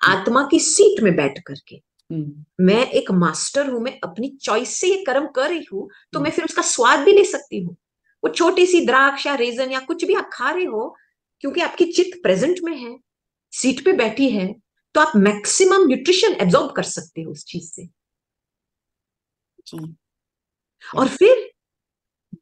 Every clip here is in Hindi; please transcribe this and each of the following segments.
आत्मा की सीट में बैठ करके मैं एक मास्टर हूं, मैं अपनी चॉइस से ये कर्म कर रही हूं, तो मैं फिर उसका स्वाद भी ले सकती हूँ। वो छोटी सी द्राक्ष या रेजन या कुछ भी आप खा रहे हो, क्योंकि आपकी चित्त प्रेजेंट में है, सीट पे बैठी है, तो आप मैक्सिमम न्यूट्रिशन एब्जॉर्ब कर सकते हो उस चीज से। जी। और फिर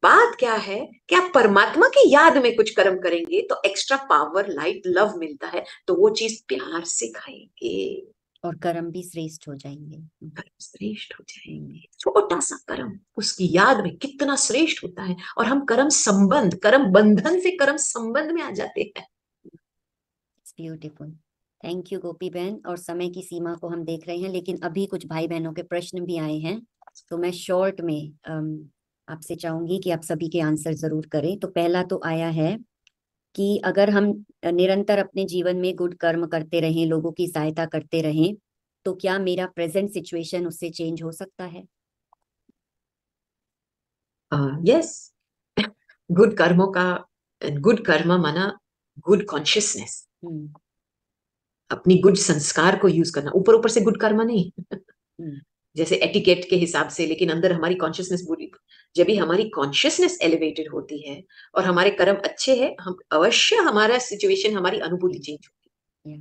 बात क्या है कि आप परमात्मा की याद में कुछ कर्म करेंगे तो एक्स्ट्रा पावर, लाइट, लव मिलता है, तो वो चीज प्यार से खाएंगे और कर्म भी श्रेष्ठ हो जाएंगे। कर्म श्रेष्ठ हो जाएंगे। छोटा सा कर्म उसकी याद में कितना श्रेष्ठ होता है, और हम कर्म संबंध, कर्म बंधन से कर्म संबंध में आ जाते हैं। ब्यूटीफुल। थैंक यू गोपी बहन। और समय की सीमा को हम देख रहे हैं, लेकिन अभी कुछ भाई बहनों के प्रश्न भी आए हैं, तो मैं शॉर्ट में आपसे चाहूंगी कि आप सभी के आंसर जरूर करें। तो पहला तो आया है कि अगर हम निरंतर अपने जीवन में गुड कर्म करते रहें, लोगों की सहायता करते रहें, तो क्या मेरा प्रेजेंट सिचुएशन उससे चेंज हो सकता है? यस। गुड कर्मों का, गुड कर्म माना गुड कॉन्शियसनेस, अपनी गुड संस्कार को यूज करना, ऊपर ऊपर से गुड कर्म नहीं जैसे एटिकेट के हिसाब से, लेकिन अंदर हमारी कॉन्शियसनेस बुरी। जब भी हमारी कॉन्शियसनेस एलिवेटेड होती है और हमारे कर्म अच्छे हैं, हम अवश्य हमारा सिचुएशन, हमारी अनुभूति चेंज होती है।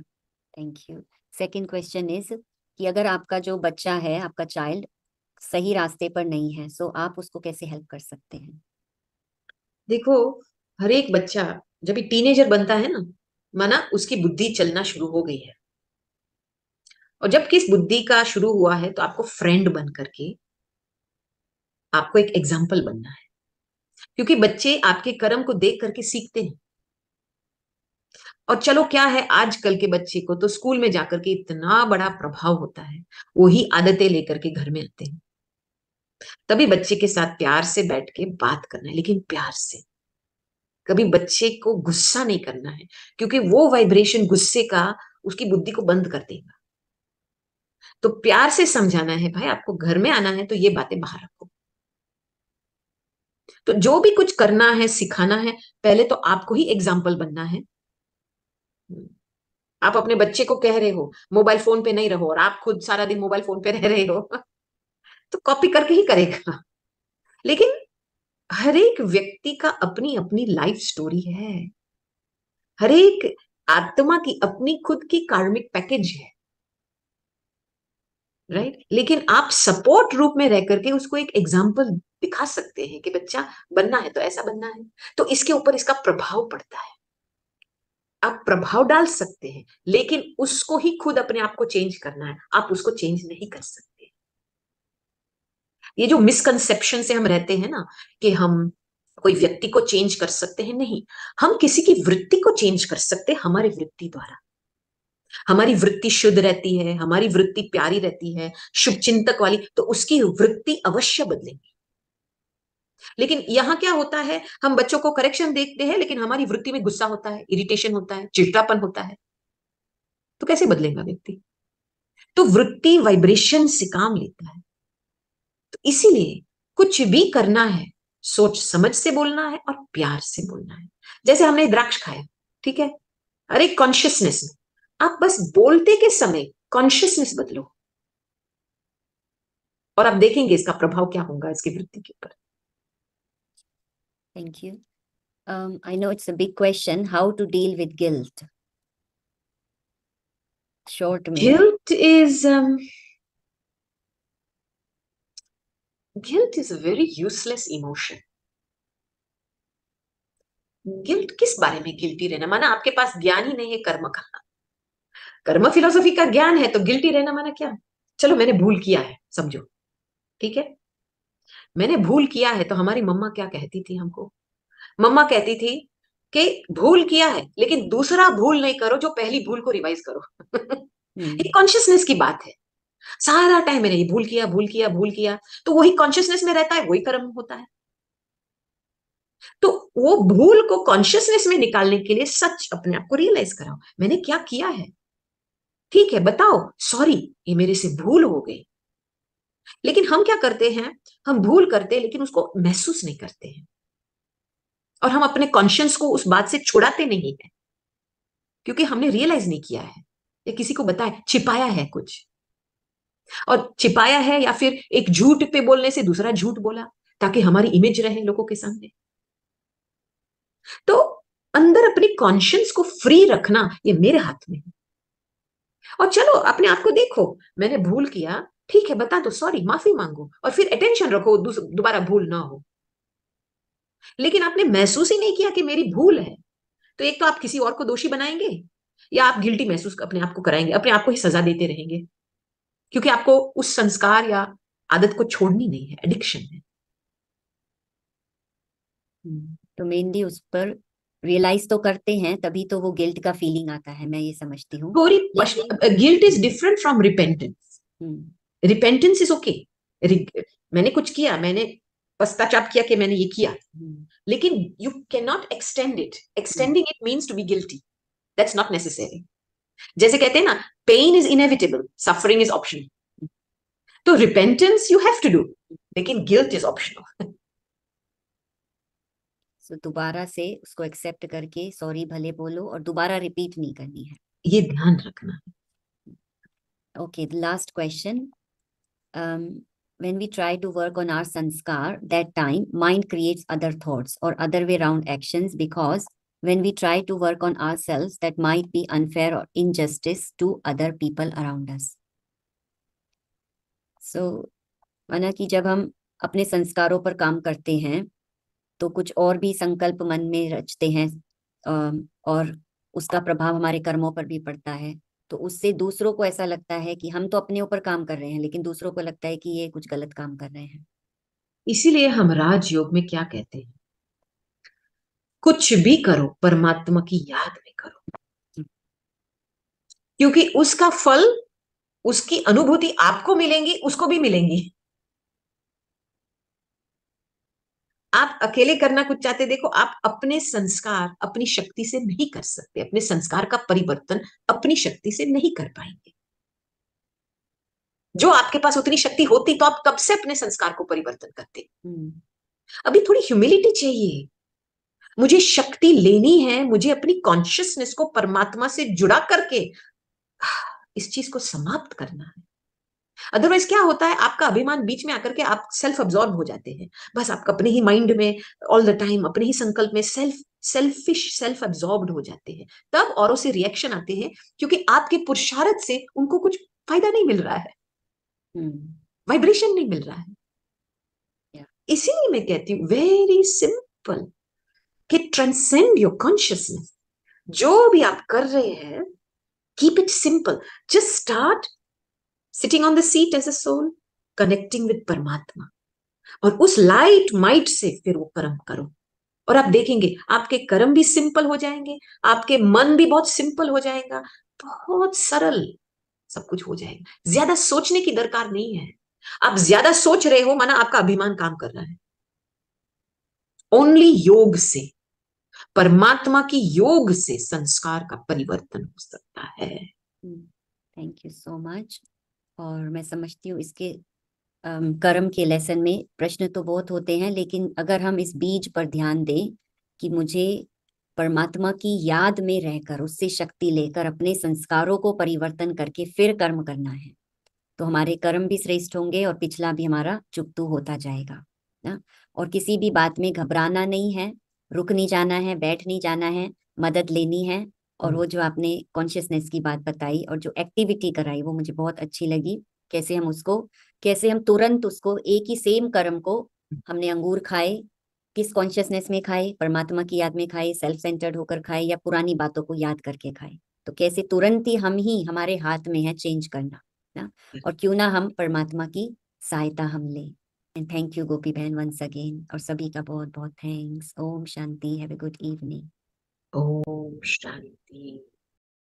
Thank you. Second question is कि अगर आपका जो बच्चा है, आपका चाइल्ड सही रास्ते पर नहीं है, सो आप उसको कैसे हेल्प कर सकते हैं? देखो, हर एक बच्चा जब भी टीनेजर बनता है ना, माना उसकी बुद्धि चलना शुरू हो गई है, और जब किस बुद्धि का शुरू हुआ है, तो आपको फ्रेंड बन करके आपको एक एग्जाम्पल बनना है, क्योंकि बच्चे आपके कर्म को देख करके सीखते हैं। और चलो क्या है, आजकल के बच्चे को तो स्कूल में जाकर के इतना बड़ा प्रभाव होता है, वही आदतें लेकर के घर में आते हैं। तभी बच्चे के साथ प्यार से बैठ के बात करना है, लेकिन प्यार से। कभी बच्चे को गुस्सा नहीं करना है, क्योंकि वो वाइब्रेशन गुस्से का उसकी बुद्धि को बंद कर देगा। तो प्यार से समझाना है, भाई आपको घर में आना है तो ये बातें बाहर रखो। तो जो भी कुछ करना है, सिखाना है, पहले तो आपको ही एग्जाम्पल बनना है। आप अपने बच्चे को कह रहे हो मोबाइल फोन पे नहीं रहो, और आप खुद सारा दिन मोबाइल फोन पे रह रहे हो, तो कॉपी करके ही करेगा। लेकिन हर एक व्यक्ति का अपनी अपनी लाइफ स्टोरी है, हर एक आत्मा की अपनी खुद की कार्मिक पैकेज है, राइट। लेकिन आप सपोर्ट रूप में रह करके उसको एक एग्जाम्पल दिखा सकते हैं कि बच्चा बनना है तो ऐसा बनना है, तो इसके ऊपर इसका प्रभाव पड़ता है। आप प्रभाव डाल सकते हैं, लेकिन उसको ही खुद अपने आप को चेंज करना है, आप उसको चेंज नहीं कर सकते। ये जो मिसकंसेप्शन से हम रहते हैं ना, कि हम कोई व्यक्ति को चेंज कर सकते हैं, नहीं। हम किसी की वृत्ति को चेंज कर सकते हैं हमारी वृत्ति द्वारा। हमारी वृत्ति शुद्ध रहती है, हमारी वृत्ति प्यारी रहती है, शुभ चिंतक वाली, तो उसकी वृत्ति अवश्य बदलेगी। लेकिन यहां क्या होता है, हम बच्चों को करेक्शन देखते हैं, लेकिन हमारी वृत्ति में गुस्सा होता है, इरिटेशन होता है, चिड़चिड़ापन होता है, तो कैसे बदलेगा व्यक्ति? तो वृत्ति वाइब्रेशन से काम लेता है। तो इसीलिए कुछ भी करना है, सोच समझ से बोलना है और प्यार से बोलना है। जैसे हमने द्राक्ष खाया, ठीक है, अरे कॉन्शियसनेस में आप बस बोलते के समय कॉन्शियसनेस बदलो, और आप देखेंगे इसका प्रभाव क्या होगा इसकी वृत्ति के ऊपर। Thank you. I know it's a big question, how to deal with guilt? Short में। Guilt is a very useless emotion. Guilt किस बारे में गिल्टी रहना, माना आपके पास ज्ञान ही नहीं है कर्म का, कर्म फिलोसफी का ज्ञान है, तो गिल्टी रहना माना क्या? चलो मैंने भूल किया है, समझो, ठीक है, मैंने भूल किया है, तो हमारी मम्मा क्या कहती थी हमको? मम्मा कहती थी कि भूल किया है, लेकिन दूसरा भूल नहीं करो जो पहली भूल को रिवाइज करो। ये कॉन्शियसनेस की बात है। सारा टाइम मैंने ये भूल किया, भूल किया, भूल किया, तो वही कॉन्शियसनेस में रहता है, वही कर्म होता है। तो वो भूल को कॉन्शियसनेस में निकालने के लिए सच अपने आप को रियलाइज कराओ, मैंने क्या किया है, ठीक है, बताओ, सॉरी, ये मेरे से भूल हो गई। लेकिन हम क्या करते हैं, हम भूल करते हैं, लेकिन उसको महसूस नहीं करते हैं, और हम अपने कॉन्शियस को उस बात से छुड़ाते नहीं है, क्योंकि हमने रियलाइज नहीं किया है। या किसी को बताए, छिपाया है कुछ, और छिपाया है, या फिर एक झूठ पे बोलने से दूसरा झूठ बोला ताकि हमारी इमेज रहे लोगों के सामने। तो अंदर अपनी कॉन्शियंस को फ्री रखना ये मेरे हाथ में है। और चलो अपने आप को देखो, मैंने भूल किया, ठीक है, बता दो, सॉरी, माफी मांगो, और फिर अटेंशन रखो दोबारा भूल ना हो। लेकिन आपने महसूस ही नहीं किया कि मेरी भूल है, तो एक तो आप किसी और को दोषी बनाएंगे, या आप गिल्टी महसूस अपने आप को कराएंगे, अपने आप को ही सजा देते रहेंगे, क्योंकि आपको उस संस्कार या आदत को छोड़नी नहीं है, एडिक्शन है। तो मेनली उस पर रियलाइज तो करते हैं, तभी तो वो गिल्ट का फीलिंग आता है, मैं ये समझती हूँ। थोड़ी लेकिन guilt is different from repentance. Repentance is okay, मैंने कुछ किया, मैंने पश्चाताप किया कि मैंने ये किया, लेकिन you can not extend it, extending it means to be guilty, that's not necessary. जैसे कहते हैं ना, pain is inevitable, suffering is optional, तो repentance you have to do, लेकिन गिल्ट इज ऑप्शनल। सो दोबारा से उसको एक्सेप्ट करके सॉरी भले बोलो, और दोबारा रिपीट नहीं करनी है। ये ध्यान रखना है। Okay, the last question. When we try to work on our sanskar, that time mind creates other thoughts or other way around actions, because when we try to work on ourselves, that might be unfair or injustice to other people around us. So, माना कि जब हम अपने संस्कारों पर काम करते हैं तो कुछ और भी संकल्प मन में रचते हैं, और उसका प्रभाव हमारे कर्मों पर भी पड़ता है। तो उससे दूसरों को ऐसा लगता है कि हम तो अपने ऊपर काम कर रहे हैं, लेकिन दूसरों को लगता है कि ये कुछ गलत काम कर रहे हैं। इसीलिए हम राजयोग में क्या कहते हैं, कुछ भी करो परमात्मा की याद में करो, क्योंकि उसका फल, उसकी अनुभूति आपको मिलेंगी, उसको भी मिलेंगी। आप अकेले करना कुछ चाहते, देखो, आप अपने संस्कार अपनी शक्ति से नहीं कर सकते, अपने संस्कार का परिवर्तन अपनी शक्ति से नहीं कर पाएंगे। जो आपके पास उतनी शक्ति होती तो आप कब से अपने संस्कार को परिवर्तन करते। अभी थोड़ी ह्यूमिलिटी चाहिए, मुझे शक्ति लेनी है, मुझे अपनी कॉन्शियसनेस को परमात्मा से जुड़ा करके इस चीज को समाप्त करना है। अदरवाइज क्या होता है, आपका अभिमान बीच में आकर के आप सेल्फ अब्सॉर्ब हो जाते हैं, बस आप अपने ही माइंड में ऑल द टाइम, अपने ही संकल्प में सेल्फिश, सेल्फ अब्सॉर्ब्ड हो जाते हैं। तब औरों से रिएक्शन आते हैं, क्योंकि आपके पुरुषार्थ से उनको कुछ फायदा नहीं मिल रहा है, वाइब्रेशन नहीं मिल रहा है। इसीलिए मैं कहती हूँ वेरी सिंपल, कि ट्रांसेंड योर कॉन्शियसनेस। जो भी आप कर रहे हैं, keep it simple, just start sitting on the seat as a soul, connecting with परमात्मा, और उस लाइट माइट से फिर वो कर्म करो, और आप देखेंगे आपके कर्म भी सिंपल हो जाएंगे, आपके मन भी बहुत सिंपल हो जाएगा, बहुत सरल सब कुछ हो जाएगा। ज्यादा सोचने की दरकार नहीं है। आप ज्यादा सोच रहे हो, माना आपका अभिमान काम कर रहा है। ओनली योग से, परमात्मा की योग से संस्कार का परिवर्तन हो सकता है। Thank you so much. और मैं समझती हूँ इसके कर्म के लेसन में प्रश्न तो बहुत होते हैं, लेकिन अगर हम इस बीज पर ध्यान दें कि मुझे परमात्मा की याद में रहकर उससे शक्ति लेकर अपने संस्कारों को परिवर्तन करके फिर कर्म करना है, तो हमारे कर्म भी श्रेष्ठ होंगे और पिछला भी हमारा चुकतू होता जाएगा ना। और किसी भी बात में घबराना नहीं है, रुक नहीं जाना है, बैठ नहीं जाना है, मदद लेनी है। और वो जो आपने कॉन्शियसनेस की बात बताई और जो एक्टिविटी कराई वो मुझे बहुत अच्छी लगी। कैसे हम तुरंत उसको, एक ही सेम कर्म को हमने अंगूर खाए, किस कॉन्शियसनेस में खाए, परमात्मा की याद में खाए, सेल्फ सेंटर्ड होकर खाए, या पुरानी बातों को याद करके खाए। तो कैसे तुरंत ही हमारे हाथ में है चेंज करना ना, और क्यों ना हम परमात्मा की सहायता हम लें। एंड थैंक यू गोपी बहन वंस अगेन, और सभी का बहुत बहुत थैंक्स। ओम शांति, हैव ए गुड इवनिंग। ओम शांति।